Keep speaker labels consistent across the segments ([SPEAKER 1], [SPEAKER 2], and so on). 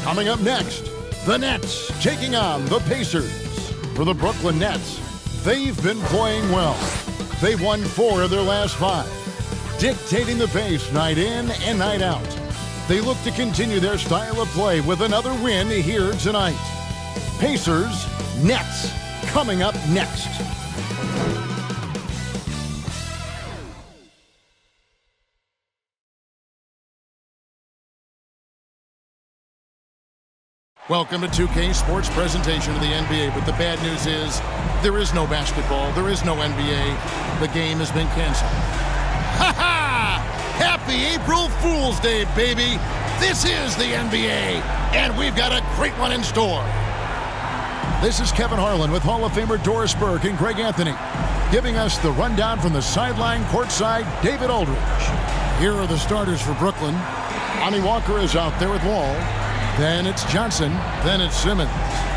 [SPEAKER 1] Coming up next, the Nets taking on the Pacers. For the Brooklyn Nets, they've been playing well. They've won 4 of their last 5, dictating the pace night in and night out. They look to continue their style of play with another win here tonight. Pacers, Nets, coming up next. Welcome to 2K Sports presentation of the NBA, but the bad news is there is no basketball, there is no NBA. The game has been canceled. Ha ha! Happy April Fool's Day, baby! This is the NBA, and we've got a great one in store. This is Kevin Harlan with Hall of Famer Doris Burke and Greg Anthony, giving us the rundown from the sideline courtside, David Aldridge. Here are the starters for Brooklyn. Lonnie Walker is out there with Wall. Then it's Johnson, then it's Simmons,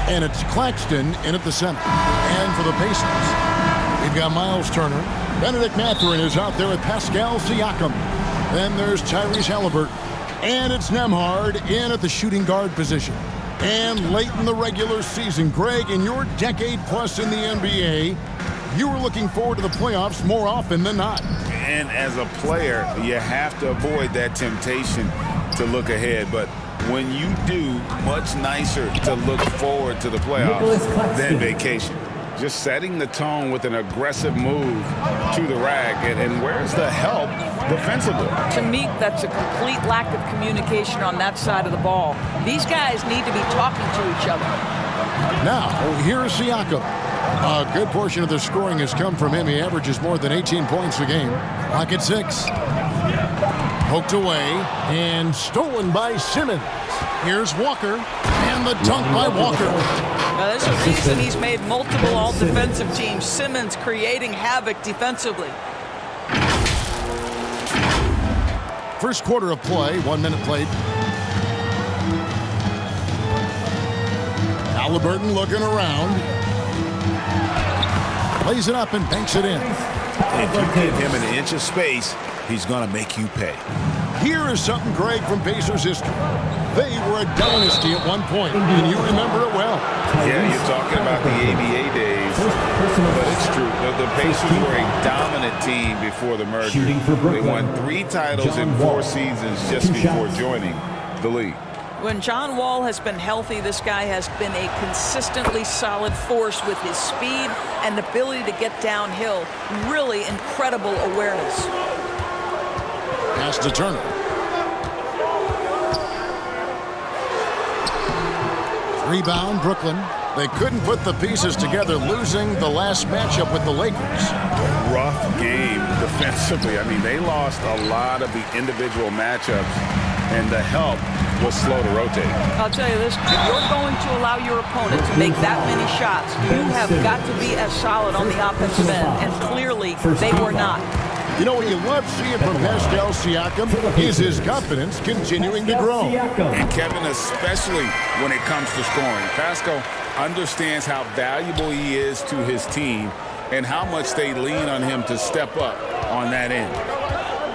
[SPEAKER 1] and it's Claxton in at the center. And for the Pacers, we've got Miles Turner. Benedict Mathurin is out there with Pascal Siakam. Then there's Tyrese Haliburton. And it's Nembhard in at the shooting guard position. And late in the regular season, Greg, in your decade plus in the NBA, you were looking forward to the playoffs more often than not.
[SPEAKER 2] And as a player, you have to avoid that temptation to look ahead. But when you do, much nicer to look forward to the playoffs than vacation. Just setting the tone with an aggressive move to the rack. And where's the help defensively?
[SPEAKER 3] To me, that's a complete lack of communication on that side of the ball. These guys need to be talking to each other.
[SPEAKER 1] Now, here's Siakam. A good portion of the scoring has come from him. He averages more than 18 points a game. Clock at 6. Poked away and stolen by Simmons. Here's Walker, and the dunk by Walker.
[SPEAKER 3] Now, there's a reason he's made multiple all-defensive teams. Simmons creating havoc defensively.
[SPEAKER 1] First quarter of play, 1 minute played. Haliburton looking around. Plays it up and banks it in.
[SPEAKER 2] If you give him an inch of space, he's going to make you pay.
[SPEAKER 1] Here is something, Greg, from Pacers history. They were a dynasty at one point, and you remember it well.
[SPEAKER 2] Yeah, you're talking about the ABA days, but it's true. The Pacers were a dominant team before the merger. They won 3 titles in 4 seasons just before joining the league.
[SPEAKER 3] When John Wall has been healthy, this guy has been a consistently solid force with his speed and ability to get downhill. Really incredible awareness.
[SPEAKER 1] Pass to Turner. Rebound, Brooklyn. They couldn't put the pieces together, losing the last matchup with the Lakers.
[SPEAKER 2] Rough game defensively. I mean, they lost a lot of the individual matchups, and the help was slow to rotate.
[SPEAKER 3] I'll tell you this, if you're going to allow your opponent to make that many shots, you have got to be as solid on the offensive end, and clearly they were not.
[SPEAKER 1] You know what you love seeing from Pascal Siakam is his confidence continuing to grow.
[SPEAKER 2] And Kevin, especially when it comes to scoring. Pascal understands how valuable he is to his team and how much they lean on him to step up on that end.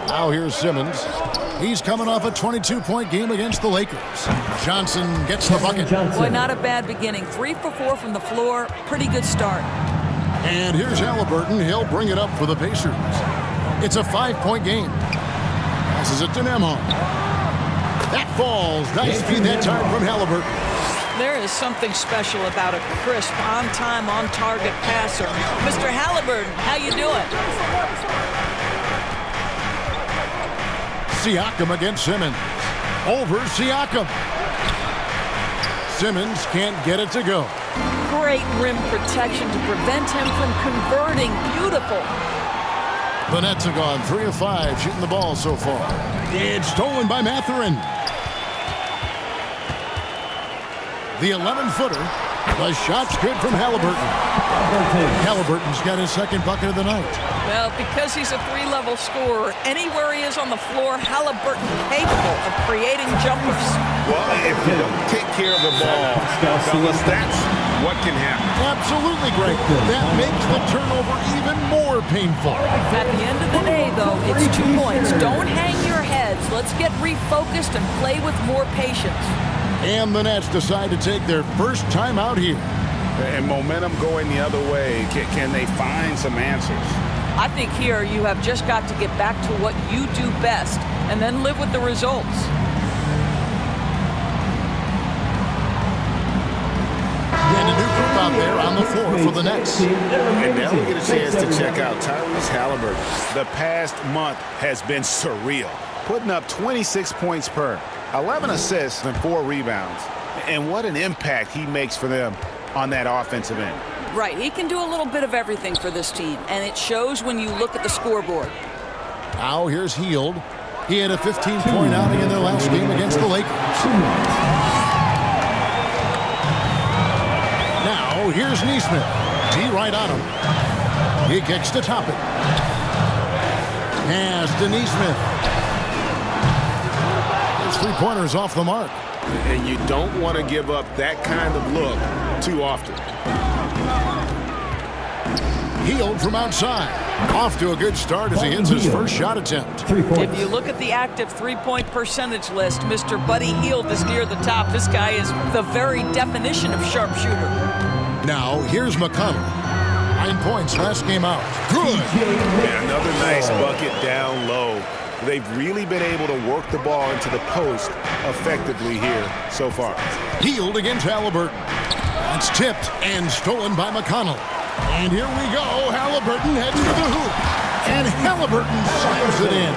[SPEAKER 1] Now here's Simmons. He's coming off a 22-point game against the Lakers. Johnson gets the bucket.
[SPEAKER 3] Boy, not a bad beginning. 3 for 4 from the floor. Pretty good start.
[SPEAKER 1] And here's Haliburton. He'll bring it up for the Pacers. It's a 5-point game. Passes it to Nembhard. That falls. Nice feed that time from Haliburton.
[SPEAKER 3] There is something special about a crisp, on-time, on-target passer. Mr. Haliburton, how you doing?
[SPEAKER 1] Siakam against Simmons. Over Siakam. Simmons can't get it to go.
[SPEAKER 3] Great rim protection to prevent him from converting. Beautiful.
[SPEAKER 1] The Nets have gone 3 of 5 shooting the ball so far. It's stolen by Mathurin. The 11-footer. The shot's good from Haliburton. Haliburton's got his second bucket of the night.
[SPEAKER 3] Well, because he's a 3-level scorer, anywhere he is on the floor, Haliburton capable of creating jumpers.
[SPEAKER 2] Well, if you don't take care of the ball, fellas, that's what can happen.
[SPEAKER 1] Absolutely, Greg. That makes the turnover even more painful.
[SPEAKER 3] At the end of the day, though, it's 2 points. Don't hang your heads. Let's get refocused and play with more patience.
[SPEAKER 1] And the Nets decide to take their first time out here.
[SPEAKER 2] And momentum going the other way. Can they find some answers?
[SPEAKER 3] I think here you have just got to get back to what you do best and then live with the results.
[SPEAKER 1] And a new group out there on the floor for the Nets.
[SPEAKER 2] And now we get a chance to check out Tyrese Halliburton. The past month has been surreal, putting up 26 points per, 11 assists, and 4 rebounds. And what an impact he makes for them on that offensive end.
[SPEAKER 3] Right, he can do a little bit of everything for this team, and it shows when you look at the scoreboard.
[SPEAKER 1] Now here's Hield. He had a 15-point outing in their last game against the Lakers. Now here's Nesmith. D right on him. He kicks to top it. Pass to Nesmith. His three-pointers off the mark.
[SPEAKER 2] And you don't want to give up that kind of look too often.
[SPEAKER 1] Hield from outside. Off to a good start as he hits his first shot attempt.
[SPEAKER 3] If you look at the active three-point percentage list, Mr. Buddy Hield is near the top. This guy is the very definition of sharpshooter.
[SPEAKER 1] Now here's McConnell. 9 points last game out. Good.
[SPEAKER 2] And another nice bucket down low. They've really been able to work the ball into the post effectively here so far.
[SPEAKER 1] Hield against Halliburton. That's tipped and stolen by McConnell. And here we go. Halliburton heads for the hoop. And Halliburton slams it in.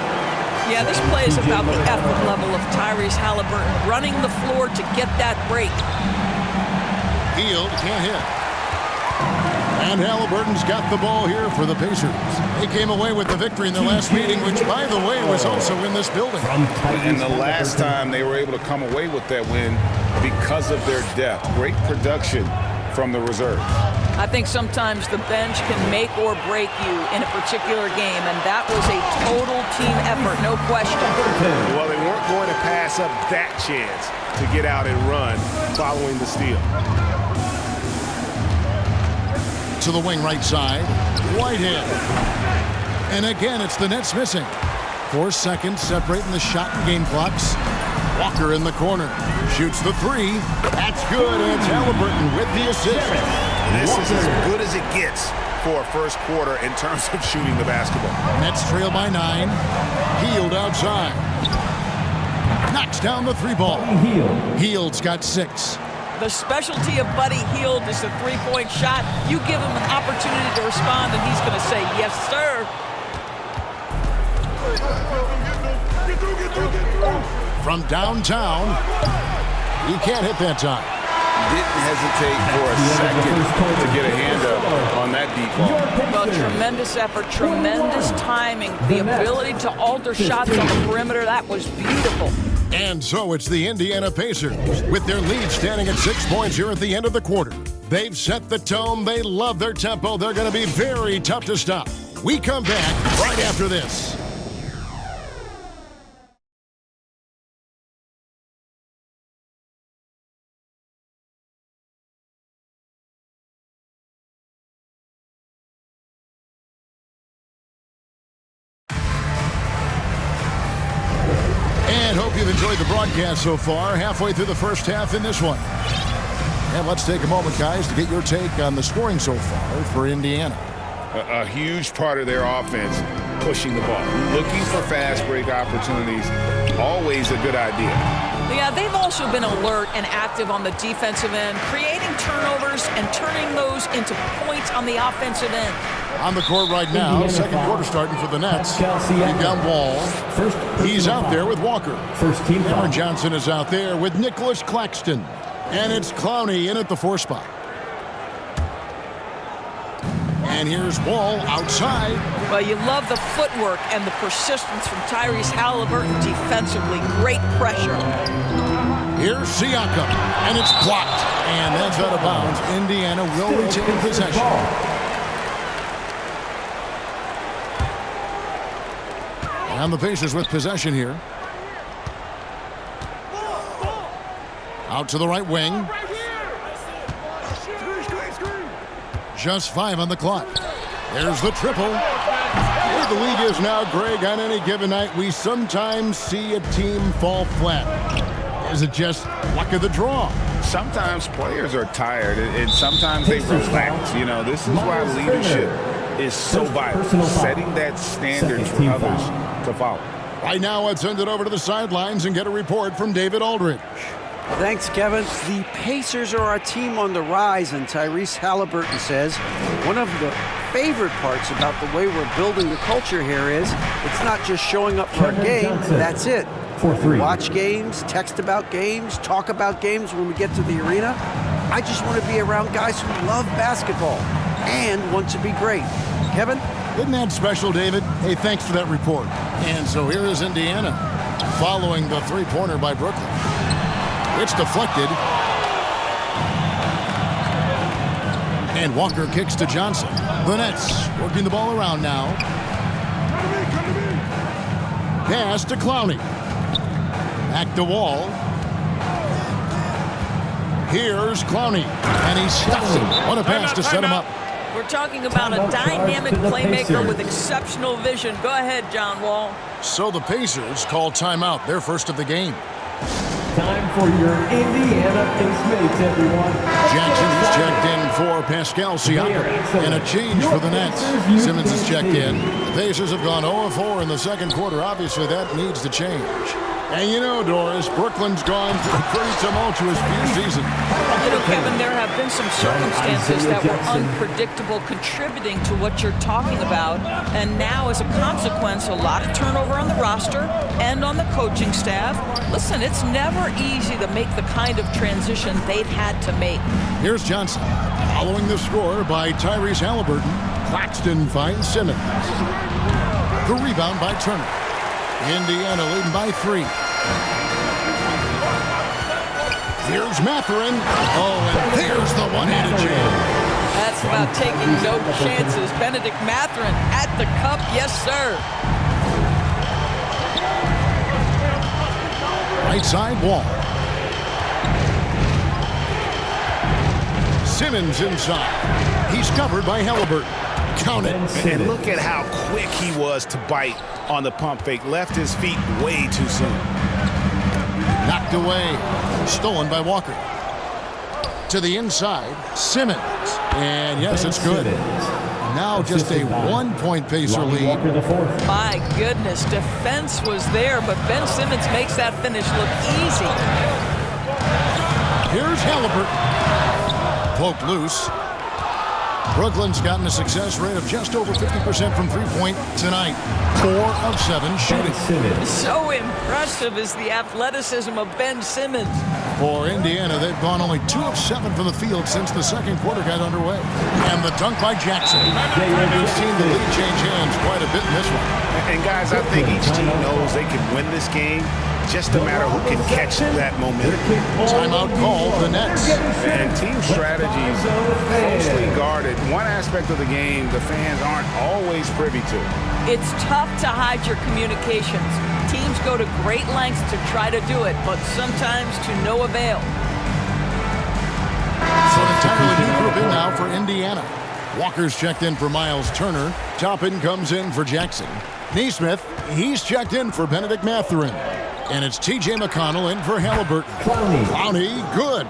[SPEAKER 3] Yeah, this play is about the effort level of Tyrese Halliburton running the floor to get that break.
[SPEAKER 1] Hield can't hit. And Halliburton's got the ball here for the Pacers. They came away with the victory in the last meeting, which, by the way, was also in this building.
[SPEAKER 2] And the last time they were able to come away with that win because of their depth. Great production from the reserves.
[SPEAKER 3] I think sometimes the bench can make or break you in a particular game, and that was a total team effort, no question.
[SPEAKER 2] Well, they weren't going to pass up that chance to get out and run following the steal.
[SPEAKER 1] To the wing right side. Whitehead. And again, it's the Nets missing. 4 seconds separating the shot and game clocks. Walker in the corner. Shoots the three. That's good. And it's Halliburton with the assist.
[SPEAKER 2] This is as good as it gets for a first quarter in terms of shooting the basketball.
[SPEAKER 1] Nets trail by 9. Hield outside. Knocks down the three ball. Hield's got 6.
[SPEAKER 3] The specialty of Buddy Hield is the three-point shot. You give him an opportunity to respond, and he's going to say, yes, sir.
[SPEAKER 1] From downtown, he can't hit that time.
[SPEAKER 2] Didn't hesitate for a second to get a hand up on that deep ball.
[SPEAKER 3] Well, tremendous effort, tremendous timing, the ability to alter shots on the perimeter. That was beautiful.
[SPEAKER 1] And so it's the Indiana Pacers with their lead standing at 6 points here at the end of the quarter. They've set the tone. They love their tempo. They're going to be very tough to stop. We come back right after this. And hope you've enjoyed the broadcast so far. Halfway through the first half in this one. And let's take a moment, guys, to get your take on the scoring so far for Indiana.
[SPEAKER 2] A huge part of their offense, pushing the ball. Looking for fast break opportunities, always a good idea.
[SPEAKER 3] Yeah, they've also been alert and active on the defensive end, creating turnovers and turning those into points on the offensive end.
[SPEAKER 1] On the court right now, second quarter starting for the Nets. You've got Wall. He's out there with Walker. Cameron Johnson is out there with Nicholas Claxton. And it's Clowney in at the 4 spot. And here's Wall outside.
[SPEAKER 3] Well, you love the footwork and the persistence from Tyrese Halliburton defensively. Great pressure.
[SPEAKER 1] Here's Siakam, and it's blocked. And that's out of bounds. Indiana will retain possession. And the Pacers with possession here. Out to the right wing. Just 5 on the clock. There's the triple. Where the league is now, Greg, on any given night, we sometimes see a team fall flat. Is it just luck of the draw?
[SPEAKER 2] Sometimes players are tired, and sometimes they relax. You know, this is why leadership is so vital, setting that standard for others to follow.
[SPEAKER 1] Right now, let's send it over to the sidelines and get a report from David Aldridge.
[SPEAKER 4] Thanks, Kevin. The Pacers are our team on the rise, and Tyrese Halliburton says one of the favorite parts about the way we're building the culture here is it's not just showing up for a game, that's it. We watch games, text about games, talk about games when we get to the arena. I just want to be around guys who love basketball and want to be great. Kevin?
[SPEAKER 1] Isn't that special, David? Hey, thanks for that report. And so here is Indiana following the three-pointer by Brooklyn. It's deflected. And Walker kicks to Johnson. The Nets working the ball around now. Pass to Clowney. Back to Wall. Here's Clowney. And he stops him. What a pass to set him up.
[SPEAKER 3] We're talking about a dynamic playmaker with exceptional vision. Go ahead, John Wall.
[SPEAKER 1] So the Pacers call timeout, their first of the game.
[SPEAKER 5] Time for your Indiana Pacemates, everyone.
[SPEAKER 1] Jackson is checked in for Pascal Siakam. And a change for the Nets. Simmons is checked in. The Pacers have gone 0-4 in the second quarter. Obviously, that needs to change. And you know, Doris, Brooklyn's gone through a pretty tumultuous few seasons.
[SPEAKER 3] You know, Kevin, there have been some circumstances that were unpredictable contributing to what you're talking about. And now, as a consequence, a lot of turnover on the roster and on the coaching staff. Listen, it's never easy to make the kind of transition they've had to make.
[SPEAKER 1] Here's Johnson. Following the score by Tyrese Halliburton. Claxton finds Simmons. The rebound by Turner. Indiana leading by 3. Here's Mathurin. Oh, and there's the one-handed jam.
[SPEAKER 3] That's about taking no chances. Benedict Mathurin at the cup. Yes, sir.
[SPEAKER 1] Right side Wall. Simmons inside. He's covered by Halliburton. Count it.
[SPEAKER 2] And look at how quick he was to bite on the pump fake. Left his feet way too soon.
[SPEAKER 1] Knocked away. Stolen by Walker. To the inside, Simmons. And yes, it's good. Now just a 1-point Pacer lead.
[SPEAKER 3] My goodness, defense was there, but Ben Simmons makes that finish look easy.
[SPEAKER 1] Here's Halliburton. Poked loose. Brooklyn's gotten a success rate of just over 50% from three-point tonight. 4 of 7 shooting.
[SPEAKER 3] So impressive is the athleticism of Ben Simmons.
[SPEAKER 1] For Indiana, they've gone only 2 of 7 from the field since the second quarter got underway. And the dunk by Jackson. We've seen the lead change hands quite a bit in this one.
[SPEAKER 2] And guys, I think each team knows they can win this game. Just a matter who can catch that momentum.
[SPEAKER 1] Timeout call, the Nets.
[SPEAKER 2] And team strategies closely guarded. One aspect of the game the fans aren't always privy to.
[SPEAKER 3] It's tough to hide your communications. Teams go to great lengths to try to do it, but sometimes to no avail.
[SPEAKER 1] So an entirely new group in now for Indiana. Walker's checked in for Miles Turner. Toppin comes in for Jackson. Nesmith, he's checked in for Benedict Mathurin. And it's T.J. McConnell in for Halliburton. Clowney, good.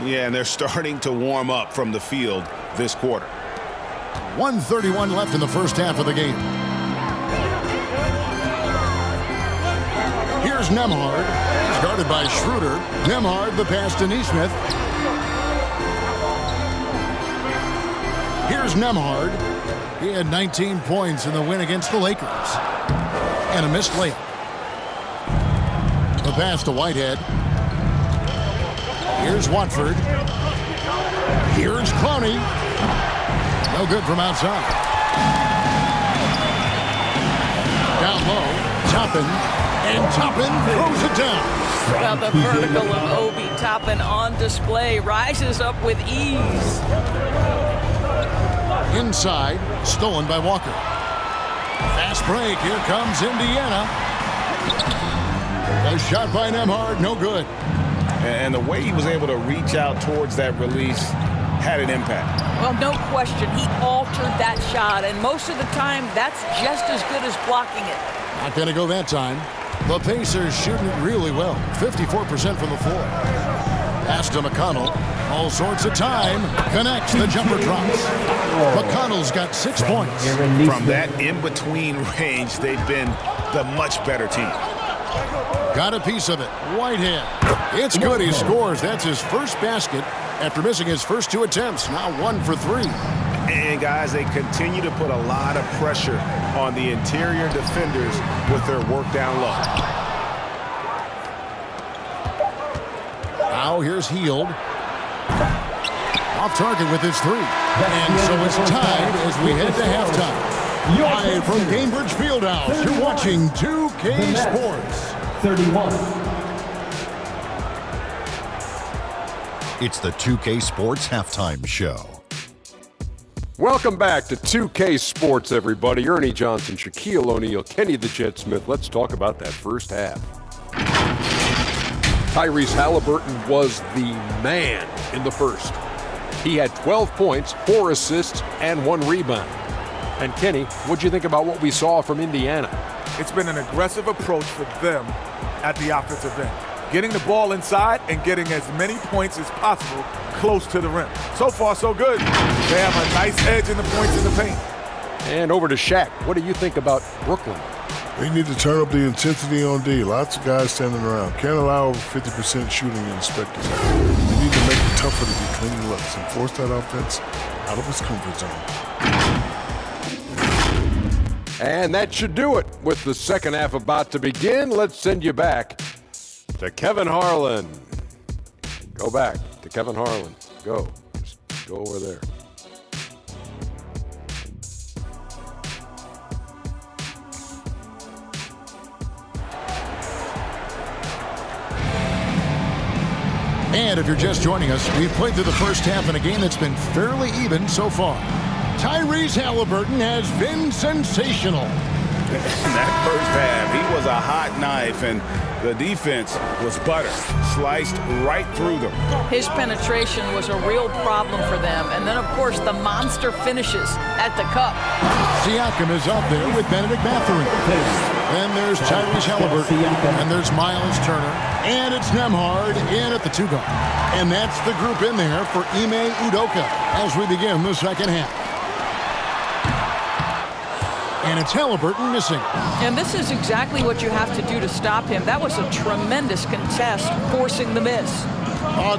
[SPEAKER 2] Yeah, and they're starting to warm up from the field this quarter.
[SPEAKER 1] 1:31 left in the first half of the game. Here's Nembhard. He's guarded by Schroeder. Nembhard, the pass to Nesmith. Here's Nembhard. He had 19 points in the win against the Lakers. And a missed layup. The pass to Whitehead. Here's Watford. Here's Clowney. No good from outside. Down low. Toppin. And Toppin throws it down.
[SPEAKER 3] Well, the vertical of Obi Toppin on display. Rises up with ease.
[SPEAKER 1] Inside. Stolen by Walker. Fast break. Here comes Indiana. A shot by Nembhard, no good.
[SPEAKER 2] And the way he was able to reach out towards that release had an impact.
[SPEAKER 3] Well, no question. He altered that shot, and most of the time, that's just as good as blocking it.
[SPEAKER 1] Not going to go that time. The Pacers shooting it really well. 54% from the floor. Pass to McConnell. All sorts of time. Connects. The jumper drops. McConnell's got 6 points.
[SPEAKER 2] From that in-between range, they've been the much better team.
[SPEAKER 1] Got a piece of it. Whitehead. It's good. He scores. That's his first basket after missing his first 2 attempts. Now 1 for 3.
[SPEAKER 2] And, guys, they continue to put a lot of pressure on the interior defenders with their work down low.
[SPEAKER 1] Now here's Hield. Off target with his 3. And so it's tied as we head to halftime. Live from Gainbridge Fieldhouse, you're watching 2K Sports.
[SPEAKER 5] 31.
[SPEAKER 6] It's the 2K Sports Halftime Show.
[SPEAKER 7] Welcome back to 2K Sports, everybody. Ernie Johnson, Shaquille O'Neal, Kenny the Jet Smith. Let's talk about that first half. Tyrese Halliburton was the man in the first. He had 12 points, 4 assists, and 1 rebound. And Kenny, what'd you think about what we saw from Indiana?
[SPEAKER 8] It's been an aggressive approach for them at the offensive end. Getting the ball inside and getting as many points as possible close to the rim. So far, so good. They have a nice edge in the points in the paint.
[SPEAKER 7] And over to Shaq. What do you think about Brooklyn?
[SPEAKER 9] They need to turn up the intensity on D. Lots of guys standing around. Can't allow over 50% shooting in the spectacle. They need to make it tougher to be clean looks and force that offense out of its comfort zone.
[SPEAKER 7] And that should do it. With the second half about to begin, let's send you back to Kevin Harlan. Go back to Kevin Harlan. Go. Just go over there.
[SPEAKER 1] And if you're just joining us, we've played through the first half in a game that's been fairly even so far. Tyrese Halliburton has been sensational.
[SPEAKER 2] In that first half, he was a hot knife, and the defense was butter, sliced right through them.
[SPEAKER 3] His penetration was a real problem for them. And then, of course, the monster finishes at the cup.
[SPEAKER 1] Siakam is out there with Benedict Mathurin. Then there's Tyrese Halliburton. And there's Miles Turner. And it's Nembhard in at the 2 guard. And that's the group in there for Ime Udoka as we begin the second half. And it's Halliburton missing.
[SPEAKER 3] And this is exactly what you have to do to stop him. That was a tremendous contest, forcing the miss.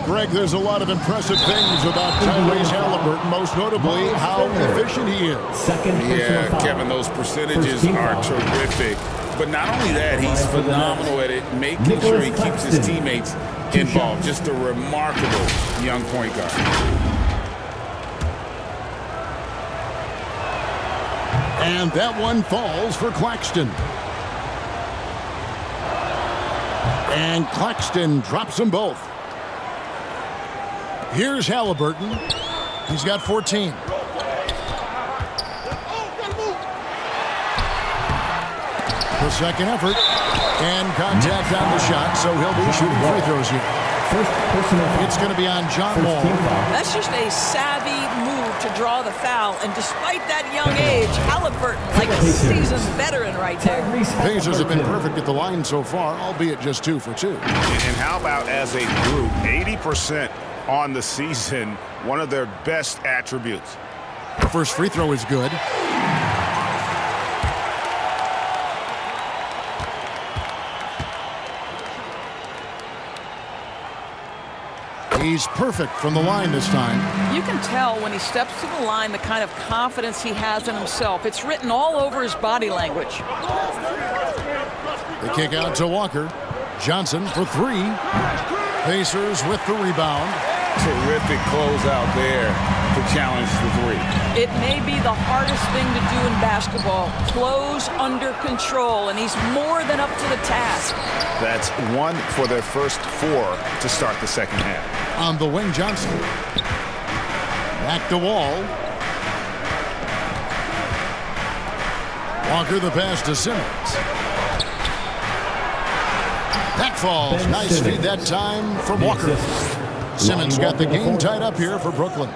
[SPEAKER 1] Greg, there's a lot of impressive things about Tyrese Halliburton, most notably how efficient he is.
[SPEAKER 2] Yeah, Kevin, those percentages are terrific. But not only that, he's phenomenal at it, making sure he keeps his teammates involved. Just a remarkable young point guard.
[SPEAKER 1] And that one falls for Claxton. And Claxton drops them both. Here's Halliburton. He's got 14. The second effort. And contact on the shot, so he'll be shooting free throws here. It's going to be on John Wall.
[SPEAKER 3] That's just a savvy move to draw the foul. And despite that young age, Halliburton, like a seasoned veteran right there.
[SPEAKER 1] Pacers have been perfect at the line so far, albeit just 2 for 2.
[SPEAKER 2] And how about as a group, 80% on the season, one of their best attributes.
[SPEAKER 1] The first free throw is good. He's perfect from the line this time.
[SPEAKER 3] You can tell when he steps to the line the kind of confidence he has in himself. It's written all over his body language.
[SPEAKER 1] They kick out to Walker. Johnson for 3. Pacers with the rebound.
[SPEAKER 2] Terrific closeout there to challenge the 3.
[SPEAKER 3] It may be the hardest thing to do in basketball. Close under control, and he's more than up to the task.
[SPEAKER 2] That's 1 for their first 4 to start the second half.
[SPEAKER 1] On the wing, Johnson. Back to Wall. Walker the pass to Simmons. That falls. Nice feed that time from Walker. Simmons got the game tied up here for Brooklyn.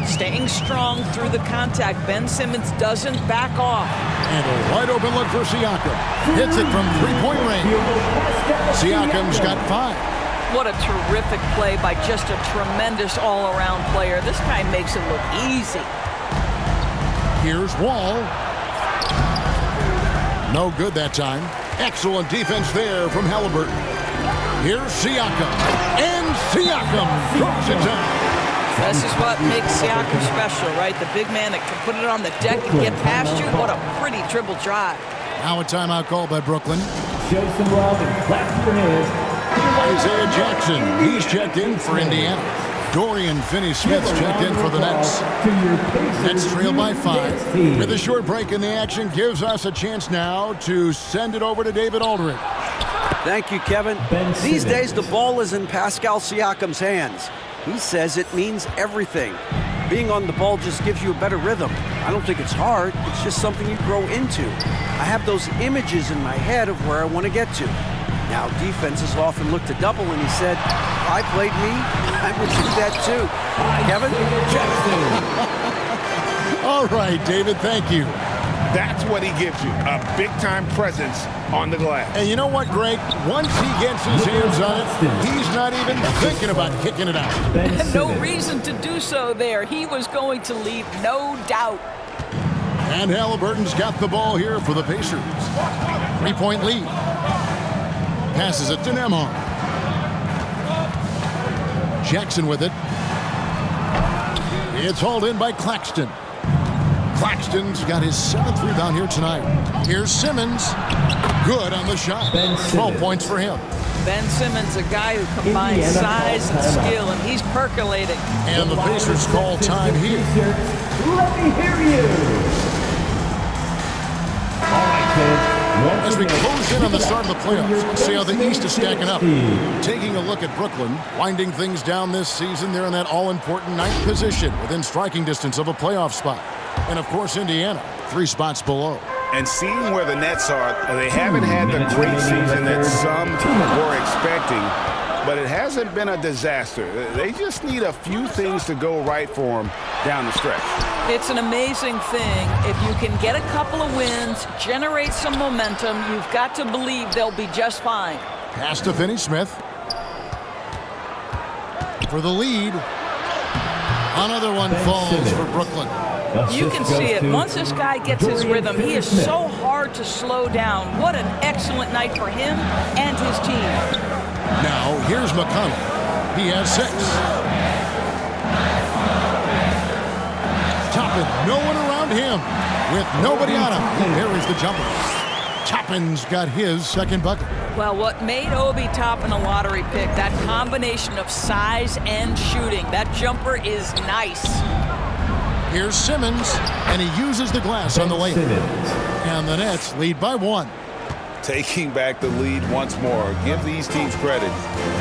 [SPEAKER 3] Staying strong through the contact. Ben Simmons doesn't back off.
[SPEAKER 1] And a wide open look for Siakam. Hits it from three-point range. Siakam's got 5.
[SPEAKER 3] What a terrific play by just a tremendous all-around player. This guy makes it look easy.
[SPEAKER 1] Here's Wall. No good that time. Excellent defense there from Halliburton. Here's Siakam. And Siakam drops it down.
[SPEAKER 3] This is what makes Siakam special, right? The big man that can put it on the deck and get past you. What a pretty dribble drive.
[SPEAKER 1] Now a timeout called by Brooklyn.
[SPEAKER 5] Show some love and clap your hands.
[SPEAKER 1] Isaiah Jackson, he's checked in for Indiana. Dorian Finney-Smith's checked in for the Nets. Nets trail by 5. With a short break in the action gives us a chance now to send it over to David Aldridge.
[SPEAKER 4] Thank you, Kevin. These days, the ball is in Pascal Siakam's hands. He says it means everything. Being on the ball just gives you a better rhythm. I don't think it's hard. It's just something you grow into. I have those images in my head of where I want to get to. Now, defenses often look to double, and he said, if I played me, I would do that too. Kevin?
[SPEAKER 1] All right, David, thank you.
[SPEAKER 2] That's what he gives you, a big-time presence on the glass.
[SPEAKER 1] And you know what, Greg? Once he gets his hands on it, he's not even thinking about kicking it out.
[SPEAKER 3] And no reason to do so there. He was going to leave, no doubt.
[SPEAKER 1] And Halliburton's got the ball here for the Pacers. 3-point lead. Passes it to Nembhard. Jackson with it. It's hauled in by Claxton. Claxton's got his 7th rebound here tonight. Here's Simmons. Good on the shot. 12 points for him.
[SPEAKER 3] Ben Simmons, a guy who combines size and skill, and he's percolating.
[SPEAKER 1] And the Pacers call time here.
[SPEAKER 5] Let me hear you. All right, kids.
[SPEAKER 1] As we close in on the start of the playoffs, let's see how the East is stacking up. Taking a look at Brooklyn, winding things down this season, they're in that all-important 9th position within striking distance of a playoff spot. And, of course, Indiana, 3 spots below.
[SPEAKER 2] And seeing where the Nets are, they haven't had the great season that some were expecting, but it hasn't been a disaster. They just need a few things to go right for them down the stretch.
[SPEAKER 3] It's an amazing thing. If you can get a couple of wins, generate some momentum, you've got to believe they'll be just fine.
[SPEAKER 1] Pass to Finney-Smith. For the lead. Another one falls for Brooklyn.
[SPEAKER 3] You can see it. Once this guy gets his rhythm, he is so hard to slow down. What an excellent night for him and his team.
[SPEAKER 1] Now, here's McConnell. He has 6. Toppin, no one around him. With nobody on him, he buries the jumper. Toppin's got his 2nd bucket.
[SPEAKER 3] Well, what made Obi Toppin a lottery pick, that combination of size and shooting. That jumper is nice.
[SPEAKER 1] Here's Simmons, and he uses the glass on the layup. And the Nets lead by 1.
[SPEAKER 2] Taking back the lead once more. Give these teams credit.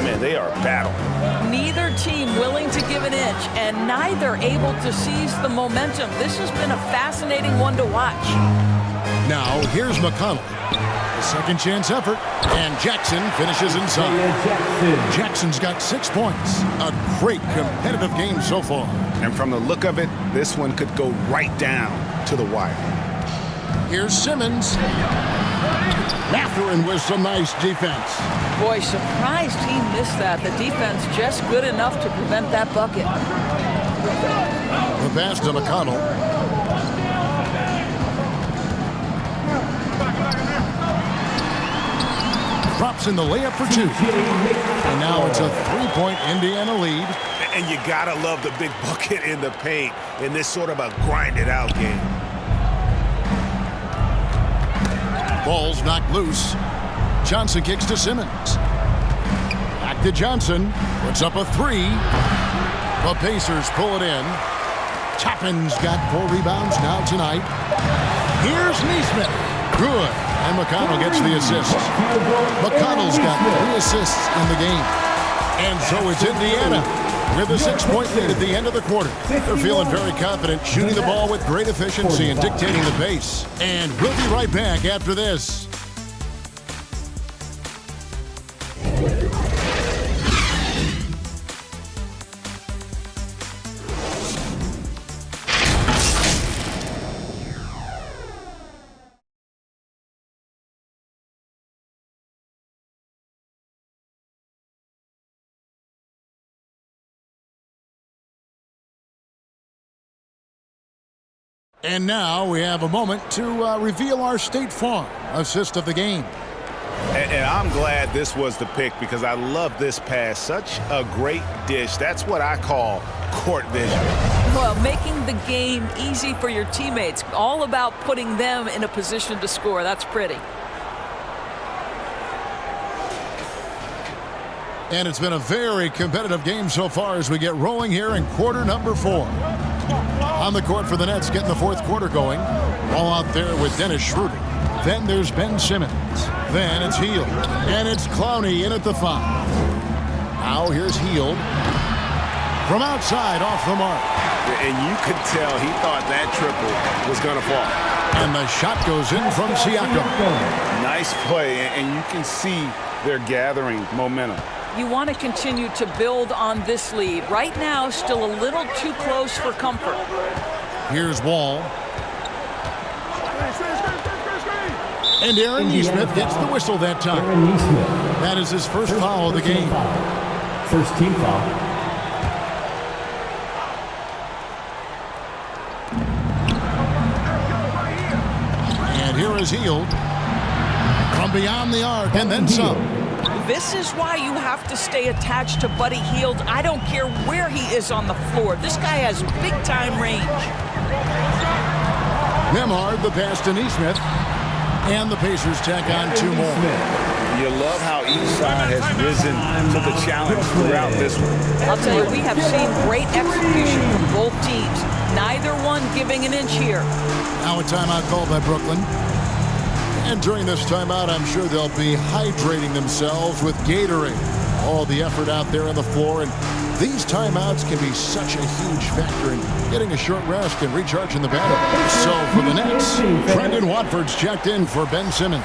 [SPEAKER 2] Man, they are battling.
[SPEAKER 3] Neither team willing to give an inch, and neither able to seize the momentum. This has been a fascinating one to watch.
[SPEAKER 1] Now, here's McConnell. A second chance effort, and Jackson finishes inside. Jackson's got 6 points. A great competitive game so far.
[SPEAKER 2] And from the look of it, this one could go right down to the wire.
[SPEAKER 1] Here's Simmons. Mathurin with some nice defense.
[SPEAKER 3] Boy, surprised he missed that. The defense just good enough to prevent that bucket.
[SPEAKER 1] The pass to McConnell. Drops in the layup for 2. And now it's a 3-point Indiana lead.
[SPEAKER 2] And you gotta love the big bucket in the paint in this sort of a grinded-out game.
[SPEAKER 1] Ball's knocked loose. Johnson kicks to Simmons. Back to Johnson. Puts up a 3. The Pacers pull it in. Toppin's got 4 rebounds now tonight. Here's Nesmith. Good. And McConnell gets the assist. McConnell's got 3 assists in the game. And so it's Indiana with a 6-point lead at the end of the quarter. They're feeling very confident, shooting the ball with great efficiency and dictating the pace. And we'll be right back after this. And now we have a moment to reveal our State Farm assist of the game.
[SPEAKER 2] And I'm glad this was the pick because I love this pass. Such a great dish. That's what I call court vision.
[SPEAKER 3] Well, making the game easy for your teammates. All about putting them in a position to score. That's pretty.
[SPEAKER 1] And it's been a very competitive game so far as we get rolling here in quarter number 4. On the court for the Nets, getting the fourth quarter going. All out there with Dennis Schroeder. Then there's Ben Simmons. Then it's Hield. And it's Clowney in at the 5. Now here's Hield. From outside, off the mark.
[SPEAKER 2] And you could tell he thought that triple was going to fall.
[SPEAKER 1] And the shot goes in from Siakam.
[SPEAKER 2] Nice play, and you can see they're gathering momentum.
[SPEAKER 3] You want to continue to build on this lead. Right now, still a little too close for comfort.
[SPEAKER 1] Here's Wall. And Aaron Nesmith gets the whistle that time. That is his first foul of the game.
[SPEAKER 5] First team foul.
[SPEAKER 1] And here is Hield. From beyond the arc and then some.
[SPEAKER 3] This is why you have to stay attached to Buddy Hield. I don't care where he is on the floor. This guy has big-time range.
[SPEAKER 1] Nembhard, the pass to Nesmith. And the Pacers tack on 2 more.
[SPEAKER 2] You love how each side has risen to the challenge throughout this one.
[SPEAKER 3] I'll tell you, we have seen great execution from both teams. Neither one giving an inch here.
[SPEAKER 1] Now a timeout called by Brooklyn. And during this timeout, I'm sure they'll be hydrating themselves with Gatorade. All the effort out there on the floor. And these timeouts can be such a huge factor in getting a short rest and recharging the battery. So for the Nets, Trendon Watford's checked in for Ben Simmons.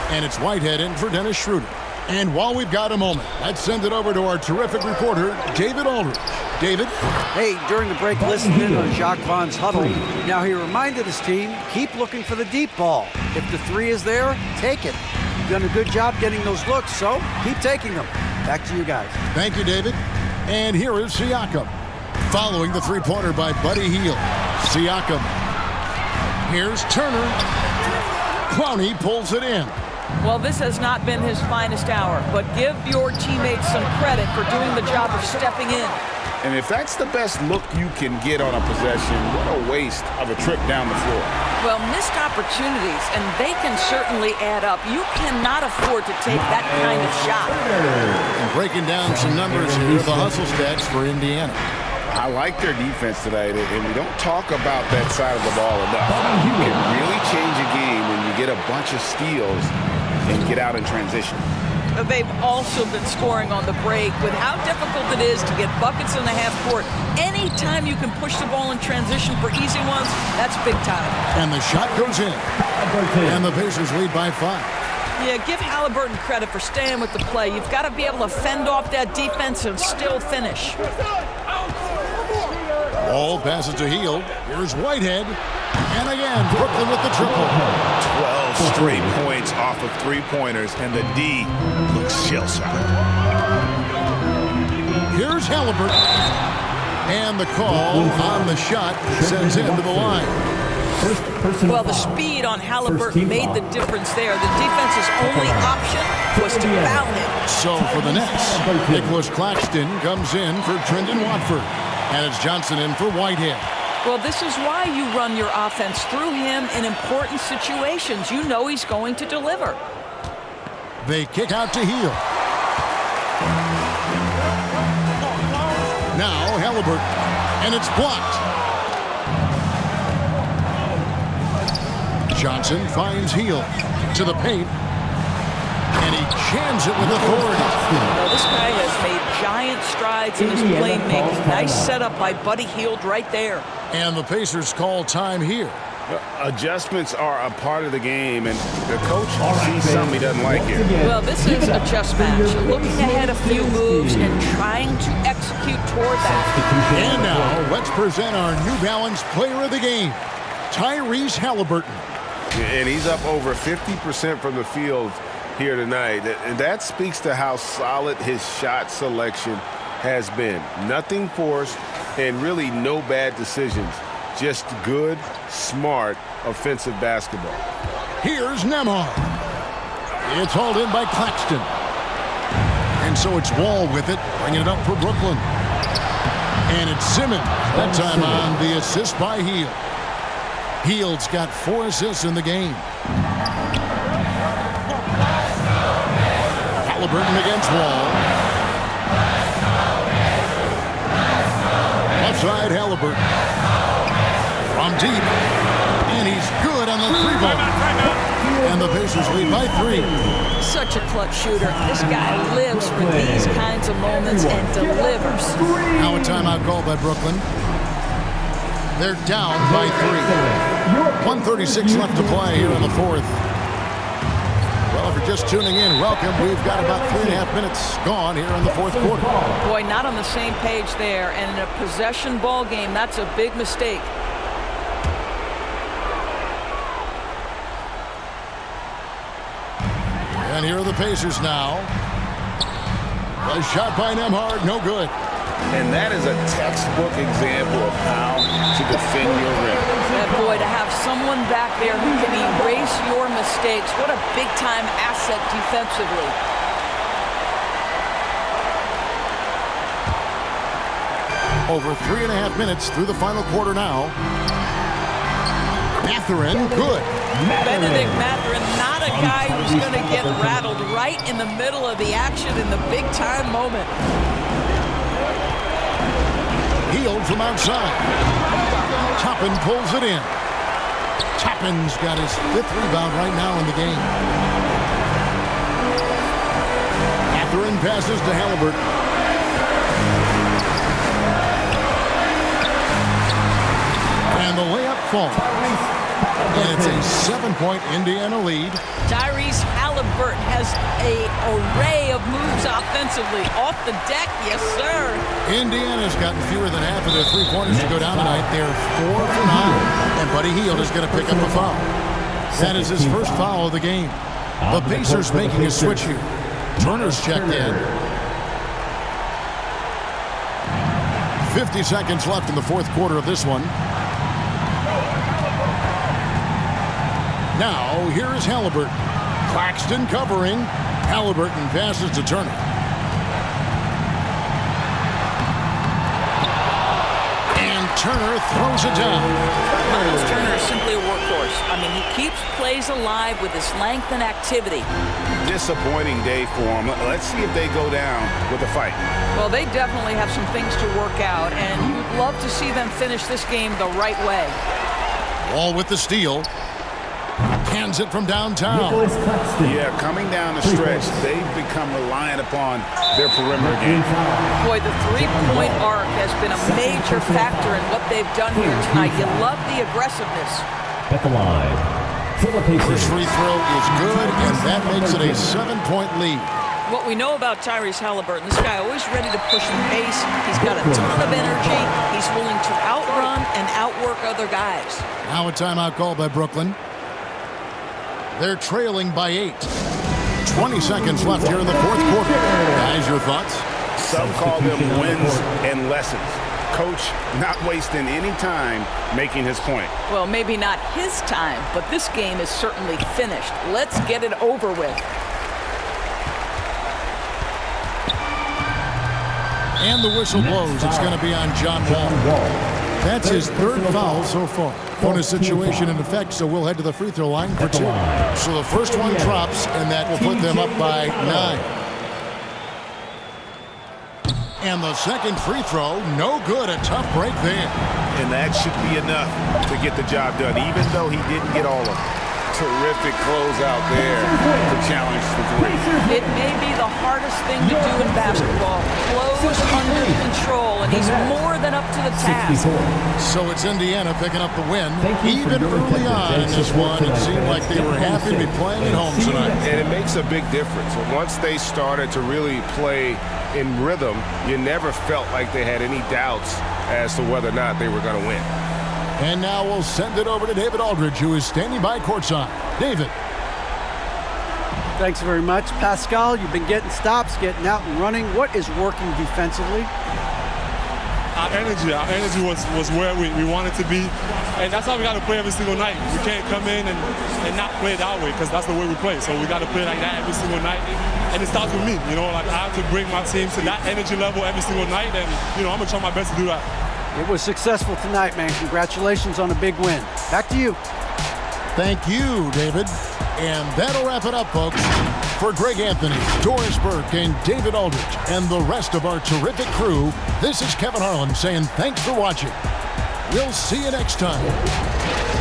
[SPEAKER 1] And it's Whitehead in for Dennis Schroeder. And while we've got a moment, let's send it over to our terrific reporter, David Aldridge. David?
[SPEAKER 4] Hey, during the break, listening in on Jacques Vaughn's huddle. Now he reminded his team, keep looking for the deep ball. If the 3 is there, take it. You've done a good job getting those looks, so keep taking them. Back to you guys.
[SPEAKER 1] Thank you, David. And here is Siakam. Following the 3-pointer by Buddy Hield. Siakam. Here's Turner. Clowney pulls it in.
[SPEAKER 3] Well, this has not been his finest hour, but give your teammates some credit for doing the job of stepping in.
[SPEAKER 2] And if that's the best look you can get on a possession, what a waste of a trip down the floor.
[SPEAKER 3] Well, missed opportunities, and they can certainly add up. You cannot afford to take that kind of shot.
[SPEAKER 1] And breaking down some numbers here, the hustle stats for Indiana.
[SPEAKER 2] I like their defense tonight, and we don't talk about that side of the ball enough. You can really change a game when you get a bunch of steals and get out in transition.
[SPEAKER 3] They've also been scoring on the break with how difficult it is to get buckets in the half court. Anytime you can push the ball in transition for easy ones, that's big time.
[SPEAKER 1] And the shot goes in. And the Pacers lead by 5.
[SPEAKER 3] Yeah, give Halliburton credit for staying with the play. You've got to be able to fend off that defense and still finish.
[SPEAKER 1] Ball passes to Hield. Here's Whitehead. And again, Brooklyn with the triple.
[SPEAKER 2] 12 straight points off of 3-pointers, and the D looks shell-shocked.
[SPEAKER 1] Here's Halliburton. And the call on the shot sends him to the line.
[SPEAKER 3] Well, the speed on Halliburton made the difference there. The defense's only option was to foul him.
[SPEAKER 1] So for the Nets, Nicholas Claxton comes in for Trendon Watford. And it's Johnson in for Whitehead.
[SPEAKER 3] Well, this is why you run your offense through him in important situations. You know he's going to deliver.
[SPEAKER 1] They kick out to Hield. Now Halliburton. And it's blocked. Johnson finds Hield to the paint. And he jams it with authority.
[SPEAKER 3] Well, this guy has made giant strides in his playmaking. Nice setup by Buddy Hield right there.
[SPEAKER 1] And the Pacers call time here.
[SPEAKER 2] Adjustments are a part of the game, and the coach sees something he doesn't like here.
[SPEAKER 3] Well, this is a chess match. Looking ahead a few moves and trying to execute toward that.
[SPEAKER 1] And now, let's present our New Balance player of the game, Tyrese Halliburton.
[SPEAKER 2] And he's up over 50% from the field here tonight. And that speaks to how solid his shot selection has been. Nothing forced and really no bad decisions Just good, smart, offensive basketball.
[SPEAKER 1] Here's Nembhard. It's hauled in by Claxton. And so it's Wall with it, bringing it up for Brooklyn. And it's Simmons, that time on the assist by Hield. Hield's got 4 assists in the game. Halliburton against Wall. Left side, Halliburton. From deep. And he's good on the 3-ball. And the Pacers lead by 3.
[SPEAKER 3] Such a clutch shooter. This guy lives for these kinds of moments and delivers.
[SPEAKER 1] Now a timeout called by Brooklyn. They're down by 3. 1:36 left to play here in the 4th. Well, if you're just tuning in, welcome. We've got about 3.5 minutes gone here in the 4th quarter.
[SPEAKER 3] Boy, not on the same page there. And in a possession ball game, that's a big mistake.
[SPEAKER 1] And here are the Pacers now. A shot by Nembhard, no good.
[SPEAKER 2] And that is a textbook example of how to defend your rim.
[SPEAKER 3] And boy, to have someone back there who can erase your mistakes, what a big-time asset defensively.
[SPEAKER 1] Over 3.5 minutes through the final quarter now. Mathurin, good.
[SPEAKER 3] Benedict Mathurin, not a guy who's going to get rattled right in the middle of the action in the big-time moment.
[SPEAKER 1] Hield from outside. Toppin pulls it in. Toppin's got his 5th rebound right now in the game. Mathurin passes to Halliburton. And the layup falls. And it's a 7-point Indiana lead.
[SPEAKER 3] Tyrese Halliburton has an array of moves offensively. Off the deck, yes, sir.
[SPEAKER 1] Indiana's gotten fewer than half of their 3-pointers to go down tonight. They're 4 for 9. And Buddy Hield is going to pick up a foul. That is his first foul of the game. The Pacers making a switch here. Turner's checked in. 50 seconds left in the 4th quarter of this one. Now, here is Halliburton. Claxton covering. Halliburton passes to Turner. And Turner throws it down.
[SPEAKER 3] Miles Turner is simply a workhorse. I mean, he keeps plays alive with his length and activity.
[SPEAKER 2] Disappointing day for him. Let's see if they go down with a fight.
[SPEAKER 3] Well, they definitely have some things to work out, and you'd love to see them finish this game the right way.
[SPEAKER 1] Wall with the steal. Hands it from downtown.
[SPEAKER 2] Yeah, coming down the stretch, they've become reliant upon their perimeter game.
[SPEAKER 3] Boy, the 3-point arc has been a major factor in what they've done here tonight. You love the aggressiveness.
[SPEAKER 5] At the line,
[SPEAKER 1] First free throw is good, and that makes it a 7-point lead.
[SPEAKER 3] What we know about Tyrese Halliburton, this guy always ready to push the pace. He's got a ton of energy. He's willing to outrun and outwork other guys.
[SPEAKER 1] Now a timeout called by Brooklyn. They're trailing by 8. 20 seconds left here in the 4th quarter. Guys, your thoughts?
[SPEAKER 2] Some call them wins and lessons. Coach not wasting any time making his point.
[SPEAKER 3] Well, maybe not his time, but this game is certainly finished. Let's get it over with.
[SPEAKER 1] And the whistle blows. It's going to be on John Wall. That's his 3rd foul so far. Bonus situation in effect, so we'll head to the free throw line for 2. So the first one drops, and that will put them up by 9. And the second free throw, no good. A tough break there.
[SPEAKER 2] And that should be enough to get the job done, even though he didn't get all of it. Terrific closeout there to challenge the 3.
[SPEAKER 3] It may be the hardest thing to do in basketball. Close under control, and he's more than up to the task.
[SPEAKER 1] So it's Indiana picking up the win. Even early on in this one, it seemed like they were happy to be playing at home tonight.
[SPEAKER 2] And it makes a big difference. Once they started to really play in rhythm, you never felt like they had any doubts as to whether or not they were going to win.
[SPEAKER 1] And now we'll send it over to David Aldridge, who is standing by courtside. David.
[SPEAKER 4] Thanks very much. Pascal, you've been getting stops, getting out and running. What is working defensively?
[SPEAKER 10] our energy was where we wanted to be. And that's how we got to play every single night. We can't come in and not play it that way because that's the way we play. So we got to play like that every single night. And it starts with me. You know, like I have to bring my team to that energy level every single night. And, you know, I'm going to try my best to do that.
[SPEAKER 4] It was successful tonight, man. Congratulations on a big win. Back to you.
[SPEAKER 1] Thank you, David. And that'll wrap it up, folks. For Greg Anthony, Doris Burke, and David Aldridge, and the rest of our terrific crew, this is Kevin Harlan saying thanks for watching. We'll see you next time.